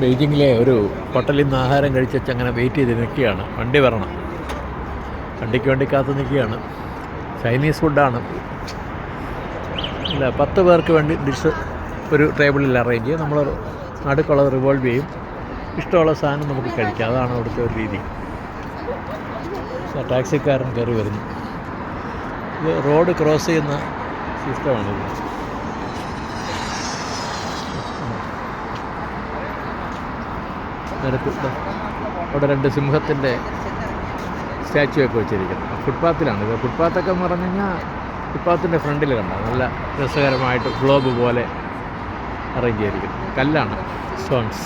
ബെയ്ജിങ്ങിലെ ഒരു ഹോട്ടലിൽ നിന്ന് ആഹാരം കഴിച്ച് അങ്ങനെ വെയിറ്റ് ചെയ്ത് നിൽക്കുകയാണ്. വണ്ടി വരണം, വണ്ടിക്ക് വേണ്ടി കാത്ത് നിൽക്കുകയാണ്. ചൈനീസ് ഫുഡാണ്. ഇല്ല, 10 പേർക്ക് വേണ്ടി ഡിഷ് ഒരു ടേബിളിൽ അറേഞ്ച് ചെയ്യും. നമ്മൾ നടുക്കുള്ളത് റിവോൾവ് ചെയ്യും. ഇഷ്ടമുള്ള സാധനം നമുക്ക് കഴിക്കാം. അതാണ് അവിടുത്തെ ഒരു രീതി. ടാക്സിക്കാരൻ കയറി വരുന്നു. ഇത് റോഡ് ക്രോസ് ചെയ്യുന്ന സിസ്റ്റമാണിത്. നിരക്ക് അവിടെ 2 സിംഹത്തിൻ്റെ സ്റ്റാച്ചു ഒക്കെ വെച്ചിരിക്കുന്നു. ഫുട്പാത്തിലാണ് ഇത്. ഫുട്പാത്തൊക്കെ എന്ന് പറഞ്ഞു കഴിഞ്ഞാൽ ഫുട്പാത്തിൻ്റെ ഫ്രണ്ടിൽ കണ്ട നല്ല രസകരമായിട്ട് ഗ്ലോബ് പോലെ അറേഞ്ച് ചെയ്തിരിക്കുന്നു. കല്ലാണ്, സ്റ്റോൺസ്.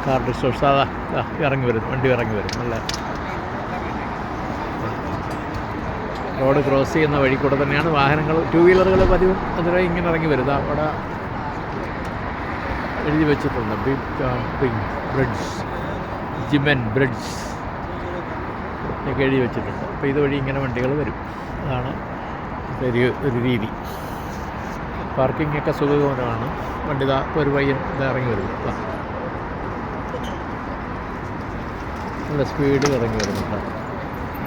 കാർ ഡിസ്റ്റോൺസ്. സാധാ ഇറങ്ങി വരും, വണ്ടി ഇറങ്ങി വരും. നല്ല റോഡ് ക്രോസ് ചെയ്യുന്ന വഴി കൂടെ തന്നെയാണ് വാഹനങ്ങൾ, 2 വീലറുകൾ പതിവ് അതിലെ ഇങ്ങനെ ഇറങ്ങി വരും. അവിടെ എഴുതി വെച്ചിട്ടുണ്ട് ബിഗ് ബ്രിഡ്ജ്, ജിമൻ ബ്രിഡ്ജ് ഒക്കെ എഴുതി വെച്ചിട്ടുണ്ട്. അപ്പോൾ ഇതുവഴി ഇങ്ങനെ വണ്ടികൾ വരും. അതാണ് ഒരു രീതി. പാർക്കിംഗ് ഒക്കെ സുഖകരമാണ്. വണ്ടി ഒരു പയ്യൻ ഇറങ്ങി വരുന്നു. നല്ല സ്പീഡിൽ ഇറങ്ങി വരുന്നുണ്ട്.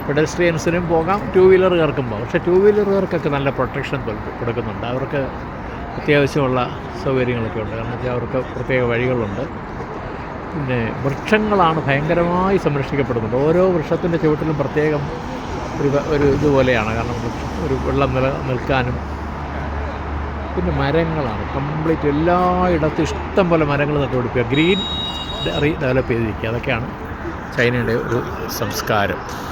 പെഡസ്ട്രിയൻസിനും പോകാം, 2 വീലറുകാർക്കും പോകാം. പക്ഷേ 2 വീലറുകാർക്കൊക്കെ നല്ല പ്രൊട്ടക്ഷൻ കൊടുക്കുന്നുണ്ട്. അവർക്ക് അത്യാവശ്യമുള്ള സൗകര്യങ്ങളൊക്കെ ഉണ്ട്. കാരണം വെച്ചാൽ അവർക്ക് പ്രത്യേക വഴികളുണ്ട്. പിന്നെ വൃക്ഷങ്ങളാണ് ഭയങ്കരമായി സംരക്ഷിക്കപ്പെടുന്നത്. ഓരോ വൃക്ഷത്തിൻ്റെ ചുവട്ടിലും പ്രത്യേകം ഒരു ഇതുപോലെയാണ്. കാരണം ഒരു വെള്ളം നിൽക്കാനും. പിന്നെ മരങ്ങളാണ് കംപ്ലീറ്റ് എല്ലായിടത്തും ഇഷ്ടം പോലെ മരങ്ങൾ നട്ടുപിടിപ്പിക്കുക. ഗ്രീൻ ഡെവലപ്പ് ചെയ്തിരിക്കുക. അതൊക്കെയാണ് ചൈനയുടെ ഒരു സംസ്കാരം.